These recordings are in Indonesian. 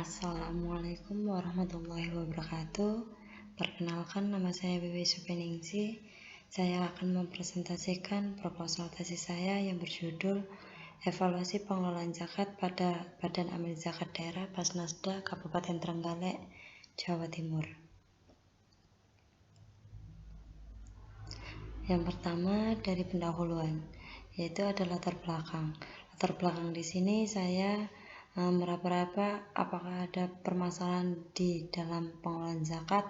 Assalamualaikum warahmatullahi wabarakatuh. Perkenalkan, nama saya Wiwi Supeningsi. Saya akan mempresentasikan proposal tesis saya yang berjudul Evaluasi Pengelolaan Zakat pada Badan Amil Zakat Daerah Basnasda Kabupaten Trenggalek, Jawa Timur. Yang pertama dari pendahuluan, yaitu ada latar belakang. Latar belakang di sini saya meraba-raba apakah ada permasalahan di dalam pengelolaan zakat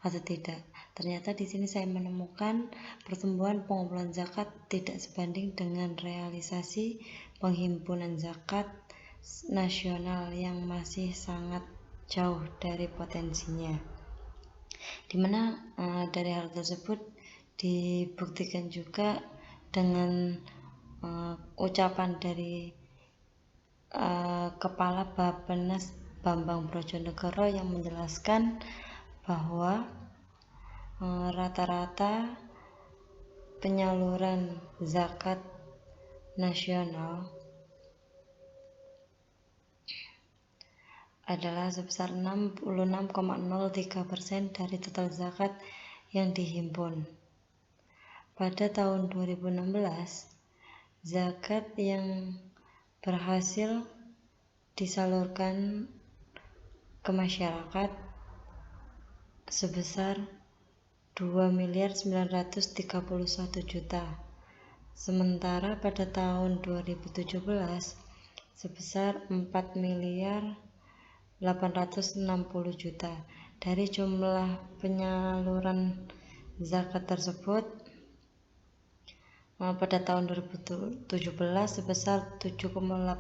atau tidak. Ternyata di sini saya menemukan pertumbuhan pengumpulan zakat tidak sebanding dengan realisasi penghimpunan zakat nasional yang masih sangat jauh dari potensinya. Dimana dari hal tersebut dibuktikan juga dengan ucapan dari Kepala Bappenas Bambang Brojonegoro yang menjelaskan bahwa rata-rata penyaluran zakat nasional adalah sebesar 66,03% dari total zakat yang dihimpun. Pada tahun 2016, zakat yang berhasil disalurkan ke masyarakat sebesar 2.931.000.000, sementara pada tahun 2017 sebesar 4.860.000.000. Dari jumlah penyaluran zakat tersebut pada tahun 2017 sebesar 78,1%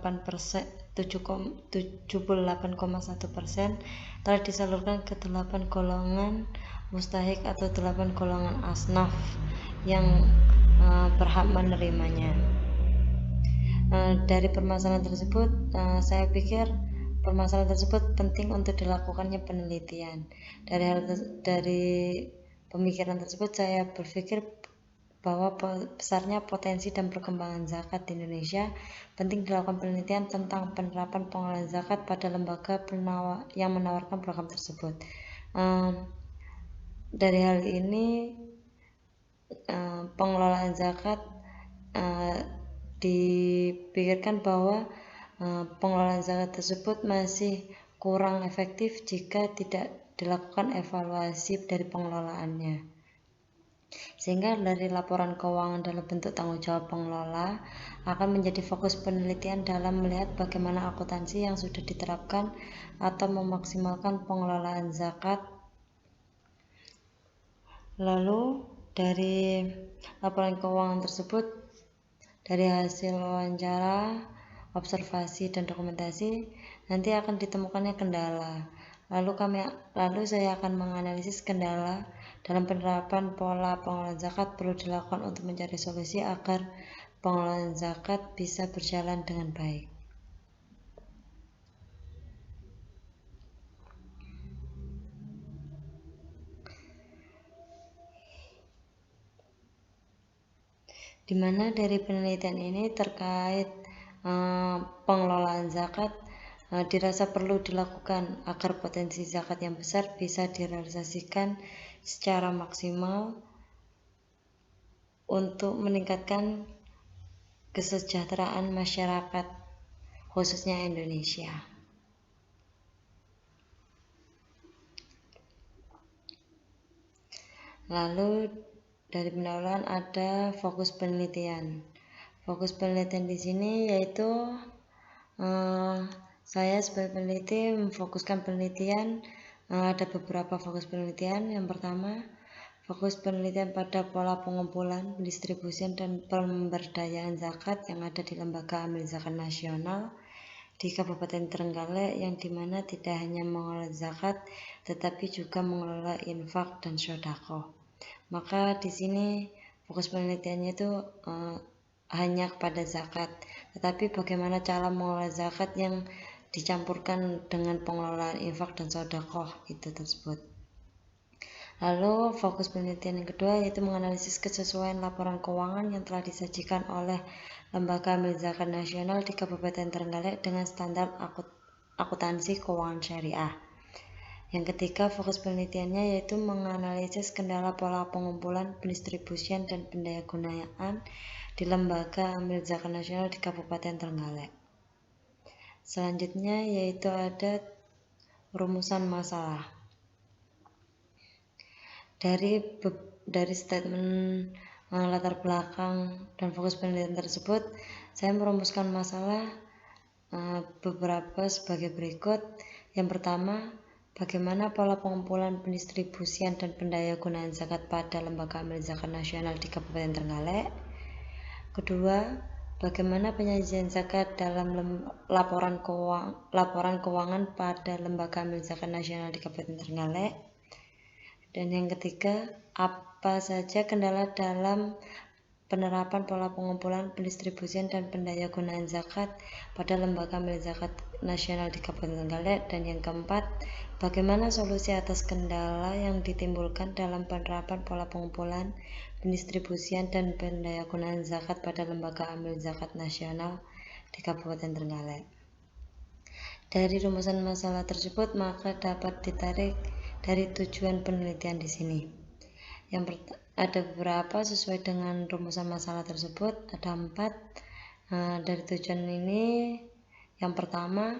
telah disalurkan ke 8 golongan mustahik atau 8 golongan asnaf yang berhak menerimanya. Dari permasalahan tersebut, saya pikir permasalahan tersebut penting untuk dilakukannya penelitian. Dari pemikiran tersebut, saya berpikir bahwa besarnya potensi dan perkembangan zakat di Indonesia, penting dilakukan penelitian tentang penerapan pengelolaan zakat pada lembaga yang menawarkan program tersebut. Dari hal ini, pengelolaan zakat dipikirkan bahwa pengelolaan zakat tersebut masih kurang efektif jika tidak dilakukan evaluasi dari pengelolaannya. Sehingga dari laporan keuangan dalam bentuk tanggung jawab pengelola akan menjadi fokus penelitian dalam melihat bagaimana akuntansi yang sudah diterapkan atau memaksimalkan pengelolaan zakat. Lalu dari laporan keuangan tersebut, dari hasil wawancara, observasi, dan dokumentasi, nanti akan ditemukannya kendala. Lalu saya akan menganalisis kendala dalam penerapan pola pengelolaan zakat perlu dilakukan untuk mencari solusi agar pengelolaan zakat bisa berjalan dengan baik. Di mana dari penelitian ini terkait pengelolaan zakat dirasa perlu dilakukan agar potensi zakat yang besar bisa direalisasikan secara maksimal untuk meningkatkan kesejahteraan masyarakat, khususnya Indonesia. Lalu dari pendahuluan ada fokus penelitian. Fokus penelitian di sini yaitu saya sebagai peneliti memfokuskan penelitian. Ada beberapa fokus penelitian. Yang pertama, fokus penelitian pada pola pengumpulan, pendistribusian, dan pemberdayaan zakat yang ada di Lembaga Amil Zakat Nasional di Kabupaten Trenggalek, yang dimana tidak hanya mengelola zakat, tetapi juga mengelola infak dan sedekah. Maka di sini fokus penelitiannya itu hanya kepada zakat, tetapi bagaimana cara mengelola zakat yang dicampurkan dengan pengelolaan infak dan sedekah itu tersebut. Lalu fokus penelitian yang kedua yaitu menganalisis kesesuaian laporan keuangan yang telah disajikan oleh Lembaga Amil Zakat Nasional di Kabupaten Trenggalek dengan standar akuntansi keuangan syariah. Yang ketiga, fokus penelitiannya yaitu menganalisis kendala pola pengumpulan, pendistribusian, dan pendayagunaan di Lembaga Amil Zakat Nasional di Kabupaten Trenggalek. Selanjutnya yaitu ada rumusan masalah. Dari statement latar belakang dan fokus penelitian tersebut, saya merumuskan masalah beberapa sebagai berikut. Yang pertama, bagaimana pola pengumpulan, pendistribusian, dan pendayagunaan zakat pada Lembaga Amil Zakat Nasional di Kabupaten Trenggalek. Kedua, bagaimana penyajian zakat dalam laporan keuangan pada Lembaga Amil Zakat Nasional di Kabupaten Trenggalek. Dan yang ketiga, apa saja kendala dalam penerapan pola pengumpulan, pendistribusian, dan pendayagunaan zakat pada Lembaga Amil Zakat Nasional di Kabupaten Trenggalek. Dan yang keempat, bagaimana solusi atas kendala yang ditimbulkan dalam penerapan pola pengumpulan, pendistribusian, dan pendayagunaan zakat pada Lembaga Amil Zakat Nasional di Kabupaten Trenggalek. Dari rumusan masalah tersebut maka dapat ditarik dari tujuan penelitian di sini. Ada beberapa sesuai dengan rumusan masalah tersebut, ada 4. Dari tujuan ini, yang pertama,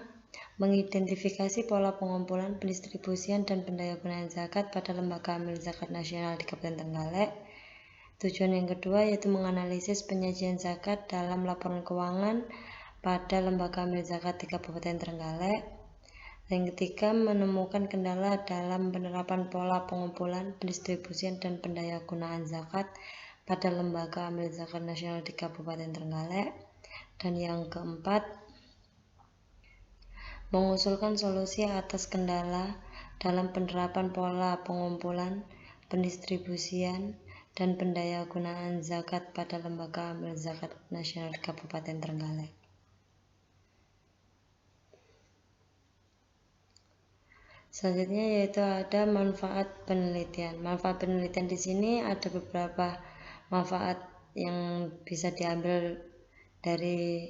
mengidentifikasi pola pengumpulan, pendistribusian, dan pendayagunaan zakat pada Lembaga Amil Zakat Nasional di Kabupaten Trenggalek. Tujuan yang kedua yaitu menganalisis penyajian zakat dalam laporan keuangan pada Lembaga Amil Zakat di Kabupaten Trenggalek. Yang ketiga, menemukan kendala dalam penerapan pola pengumpulan, pendistribusian, dan pendayagunaan zakat pada Lembaga Amil Zakat Nasional di Kabupaten Trenggalek. Dan yang keempat, mengusulkan solusi atas kendala dalam penerapan pola pengumpulan, pendistribusian, dan pendayagunaan zakat pada Lembaga Amil Zakat Nasional di Kabupaten Trenggalek. Selanjutnya yaitu ada manfaat penelitian. Manfaat penelitian di sini ada beberapa manfaat yang bisa diambil dari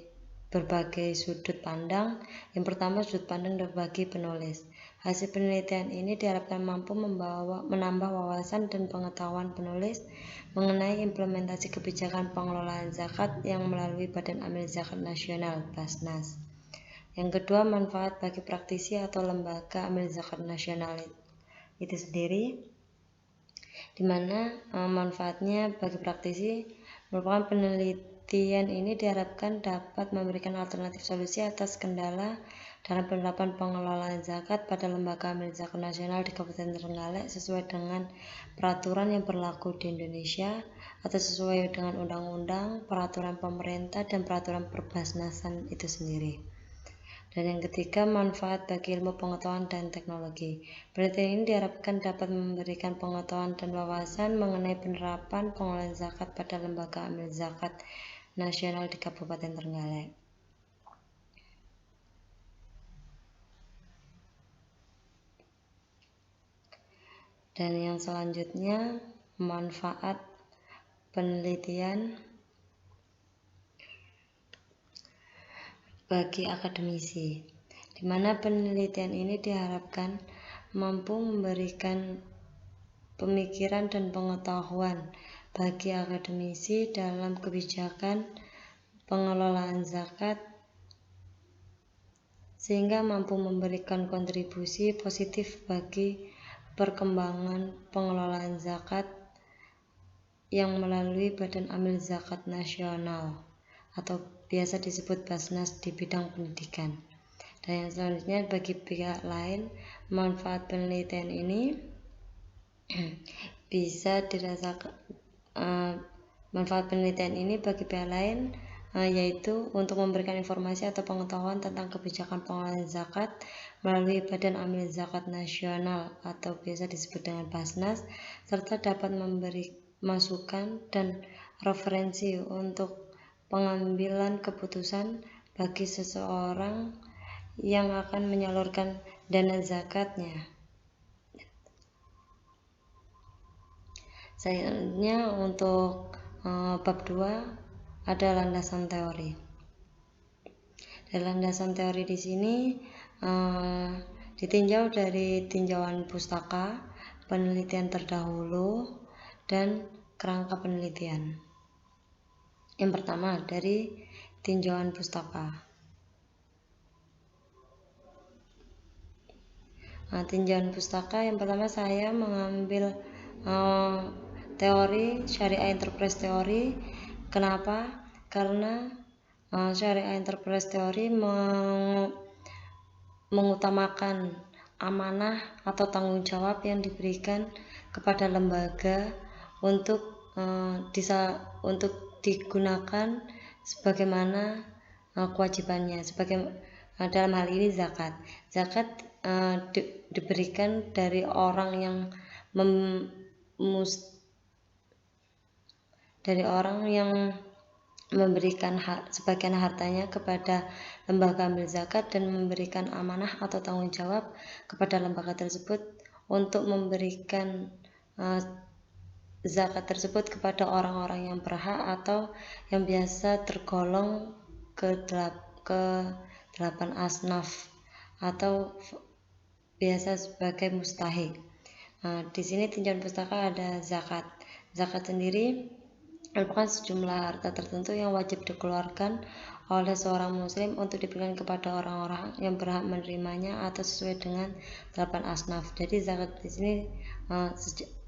berbagai sudut pandang. Yang pertama, sudut pandang bagi penulis. Hasil penelitian ini diharapkan mampu menambah wawasan dan pengetahuan penulis mengenai implementasi kebijakan pengelolaan zakat yang melalui Badan Amil Zakat Nasional (Basnas). Yang kedua, manfaat bagi praktisi atau lembaga amil zakat nasional itu sendiri, di mana manfaatnya bagi praktisi merupakan penelitian ini diharapkan dapat memberikan alternatif solusi atas kendala dalam penerapan pengelolaan zakat pada Lembaga Amil Zakat Nasional di Kabupaten Trenggalek sesuai dengan peraturan yang berlaku di Indonesia atau sesuai dengan undang-undang, peraturan pemerintah, dan peraturan perbasnasan itu sendiri. Dan yang ketiga, manfaat bagi ilmu pengetahuan dan teknologi. Penelitian ini diharapkan dapat memberikan pengetahuan dan wawasan mengenai penerapan pengelolaan zakat pada Lembaga Amil Zakat Nasional di Kabupaten Trenggalek. Dan yang selanjutnya, manfaat penelitian bagi akademisi, di mana penelitian ini diharapkan mampu memberikan pemikiran dan pengetahuan bagi akademisi dalam kebijakan pengelolaan zakat, sehingga mampu memberikan kontribusi positif bagi perkembangan pengelolaan zakat yang melalui Badan Amil Zakat Nasional atau biasa disebut Basnas di bidang pendidikan. Dan yang selanjutnya, bagi pihak lain, manfaat penelitian ini bisa dirasakan. Manfaat penelitian ini bagi pihak lain yaitu untuk memberikan informasi atau pengetahuan tentang kebijakan pengelolaan zakat melalui Badan Amil Zakat Nasional atau biasa disebut dengan Basnas, serta dapat memberi masukan dan referensi untuk pengambilan keputusan bagi seseorang yang akan menyalurkan dana zakatnya. Selanjutnya untuk bab 2 ada landasan teori. Dari landasan teori di sini ditinjau dari tinjauan pustaka, penelitian terdahulu, dan kerangka penelitian. Yang pertama dari tinjauan pustaka. Tinjauan pustaka yang pertama saya mengambil teori Syariah Enterprise Theory. Kenapa? Karena Syariah Enterprise Theory mengutamakan amanah atau tanggung jawab yang diberikan kepada lembaga untuk digunakan sebagaimana kewajibannya, dalam hal ini zakat. Zakat diberikan dari orang yang memberikan sebagian hartanya kepada lembaga amil zakat dan memberikan amanah atau tanggung jawab kepada lembaga tersebut untuk memberikan zakat tersebut kepada orang-orang yang berhak atau yang biasa tergolong ke 8 asnaf atau biasa sebagai mustahik. Di sini tinjauan pustaka ada zakat. Zakat sendiri merupakan sejumlah harta tertentu yang wajib dikeluarkan oleh seorang muslim untuk diberikan kepada orang-orang yang berhak menerimanya atau sesuai dengan 8 asnaf. Jadi zakat di sini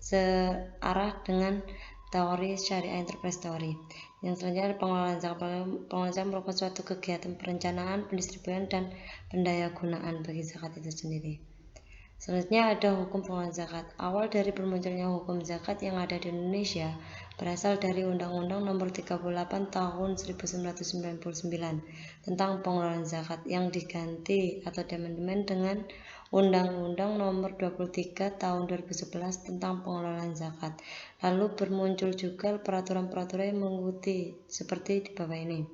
searah dengan teori Syariah Enterprise Theory. Yang selanjutnya ada pengelolaan zakat. Pengelolaan zakat merupakan suatu kegiatan perencanaan, pendistribusian, dan pendayagunaan bagi zakat itu sendiri. Selanjutnya ada hukum pengelolaan zakat. Awal dari bermunculnya hukum zakat yang ada di Indonesia berasal dari Undang-Undang Nomor 38 Tahun 1999 tentang pengelolaan zakat yang diganti atau diamandemen dengan Undang-Undang Nomor 23 Tahun 2011 tentang pengelolaan zakat. Lalu bermuncul juga peraturan-peraturan yang mengikuti seperti di bawah ini.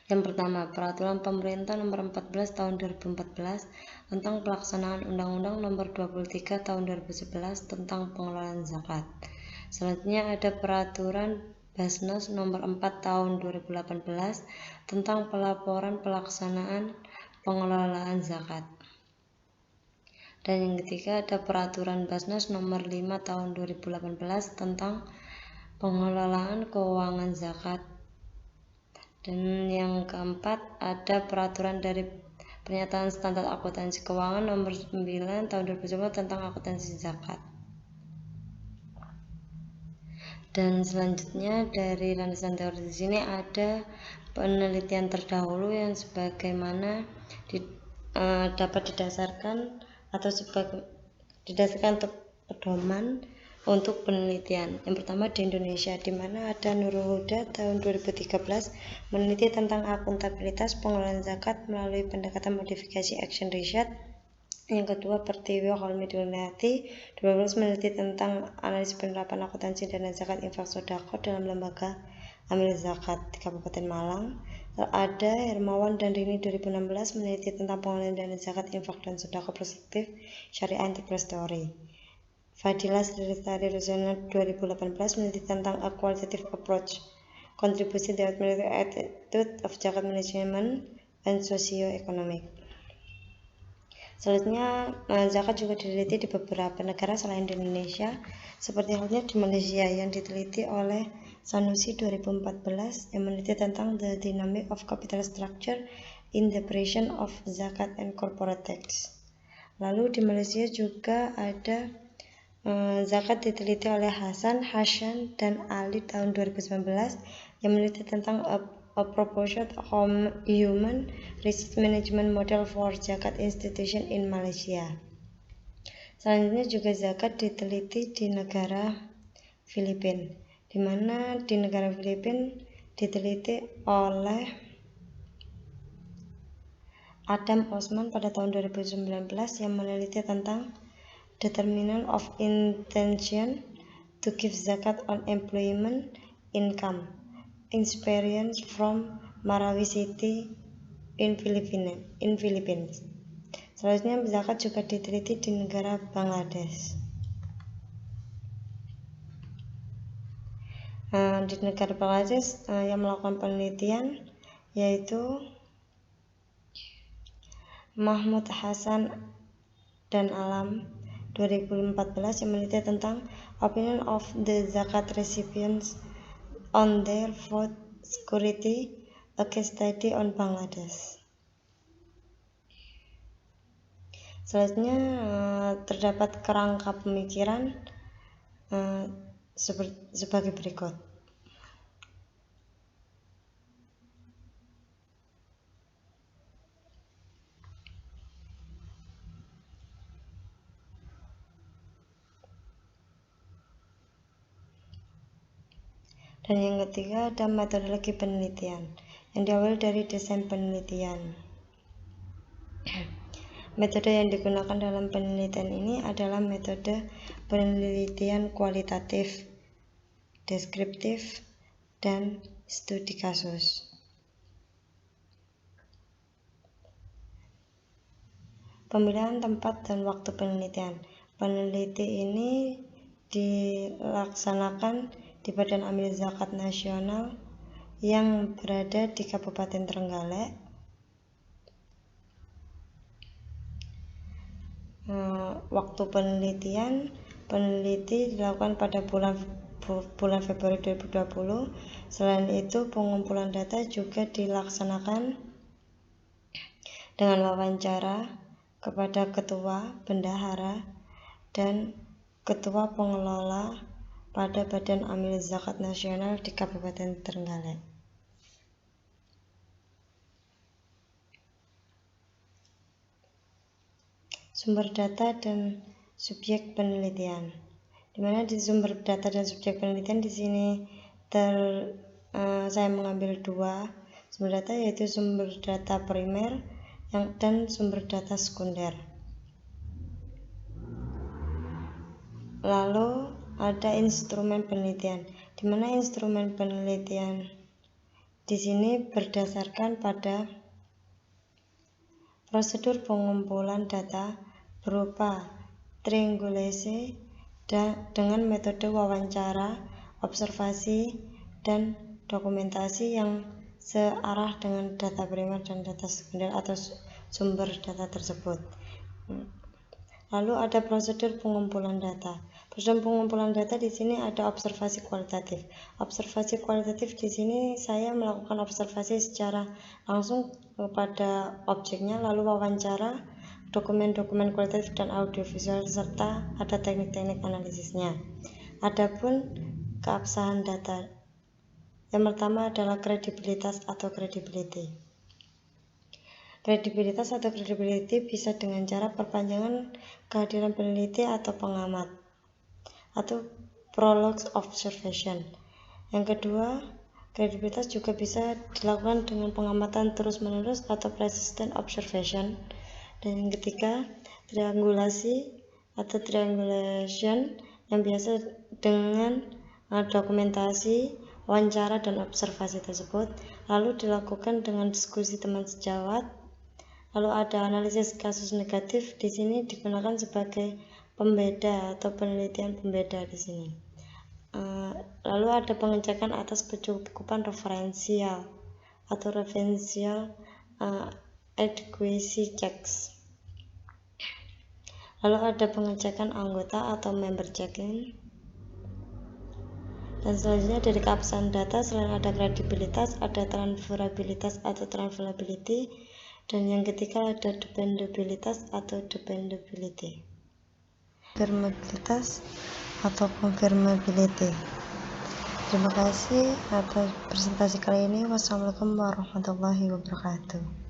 Yang pertama, Peraturan Pemerintah Nomor 14 Tahun 2014 tentang pelaksanaan Undang-Undang Nomor 23 Tahun 2011 tentang pengelolaan zakat. Selanjutnya ada Peraturan Basnas Nomor 4 Tahun 2018 tentang pelaporan pelaksanaan pengelolaan zakat. Dan yang ketiga ada Peraturan Basnas Nomor 5 Tahun 2018 tentang pengelolaan keuangan zakat. Dan yang keempat ada Peraturan dari Pernyataan Standar Akuntansi Keuangan Nomor 9 Tahun 2010 tentang akuntansi zakat. Dan selanjutnya dari landasan teori di sini ada penelitian terdahulu yang sebagaimana dapat didasarkan atau didasarkan untuk pedoman untuk penelitian. Yang pertama di Indonesia, di mana ada Nurul Huda tahun 2013 meneliti tentang akuntabilitas pengelolaan zakat melalui pendekatan modifikasi action research. Yang kedua, Pertiwi Holmi Duniati 2012 meneliti tentang analisis penerapan akuntansi dana zakat infak sodako dalam lembaga amil zakat di Kabupaten Malang. Ada Hermawan dan Rini 2016 meneliti tentang pengelolaan dana zakat infak dan sodako perspektif Syariah Enterprise Theory. Fadila Sri Rusana 2018 meneliti tentang a qualitative approach, contribution development attitude of zakat management and socio-economic. Selanjutnya, zakat juga diteliti di beberapa negara selain di Indonesia, seperti halnya di Malaysia yang diteliti oleh Sanusi 2014 yang meneliti tentang the dynamic of capital structure in the operation of zakat and corporate tax. Lalu di Malaysia juga ada zakat diteliti oleh Hasan, dan Ali tahun 2019 yang meneliti tentang a proposed human resource management model for zakat institution in Malaysia. Selanjutnya juga zakat diteliti di negara Filipina, di mana di negara Filipina diteliti oleh Adam Osman pada tahun 2019 yang meneliti tentang determinant of intention to give zakat on employment income experience from Marawi City in Philippines. Selanjutnya zakat juga diteliti di negara Bangladesh. Di negara Bangladesh yang melakukan penelitian yaitu Mahmud Hasan dan Alam 2014 yang meneliti tentang opinion of the zakat recipients on their food security, a case study on Bangladesh. Selanjutnya terdapat kerangka pemikiran sebagai berikut. Dan yang ketiga ada metodologi penelitian yang diawali dari desain penelitian. Metode yang digunakan dalam penelitian ini adalah metode penelitian kualitatif, deskriptif, dan studi kasus. Pemilihan tempat dan waktu penelitian. Peneliti ini dilaksanakan di Badan Amil Zakat Nasional yang berada di Kabupaten Trenggalek. Waktu peneliti dilakukan pada bulan Februari 2020. Selain itu, pengumpulan data juga dilaksanakan dengan wawancara kepada ketua, bendahara, dan ketua pengelola pada Badan Amil Zakat Nasional di Kabupaten Trenggalek. Sumber data dan subjek penelitian. Di mana di sumber data dan subjek penelitian di sini saya mengambil dua sumber data, yaitu sumber data primer dan sumber data sekunder. Lalu ada instrumen penelitian, di mana instrumen penelitian di sini berdasarkan pada prosedur pengumpulan data berupa triangulasi dengan metode wawancara, observasi, dan dokumentasi yang searah dengan data primer dan data sekunder atau sumber data tersebut. Lalu ada prosedur pengumpulan data. Prosedur pengumpulan data di sini ada observasi kualitatif. Observasi kualitatif di sini saya melakukan observasi secara langsung kepada objeknya, lalu wawancara, dokumen-dokumen kualitatif dan audiovisual, serta ada teknik-teknik analisisnya. Adapun keabsahan data, yang pertama adalah kredibilitas atau credibility. Kredibilitas atau credibility bisa dengan cara perpanjangan kehadiran peneliti atau pengamat atau prologue observation. Yang kedua, kredibilitas juga bisa dilakukan dengan pengamatan terus-menerus atau persistent observation. Dan yang ketiga, triangulasi atau triangulation yang biasa dengan dokumentasi, wawancara, dan observasi tersebut, lalu dilakukan dengan diskusi teman sejawat. Lalu ada analisis kasus negatif, di sini digunakan sebagai pembeda atau penelitian pembeda di sini. Lalu ada pengecekan atas kecukupan referensial atau referential adequacy checks. Lalu ada pengecekan anggota atau member checking. Dan selanjutnya dari keabsahan data, selain ada kredibilitas, ada transferabilitas atau transferability, dan yang ketiga ada dependabilitas atau dependability. Konfirmabilitas atau confirmability. Terima kasih atas presentasi kali ini. Wassalamualaikum warahmatullahi wabarakatuh.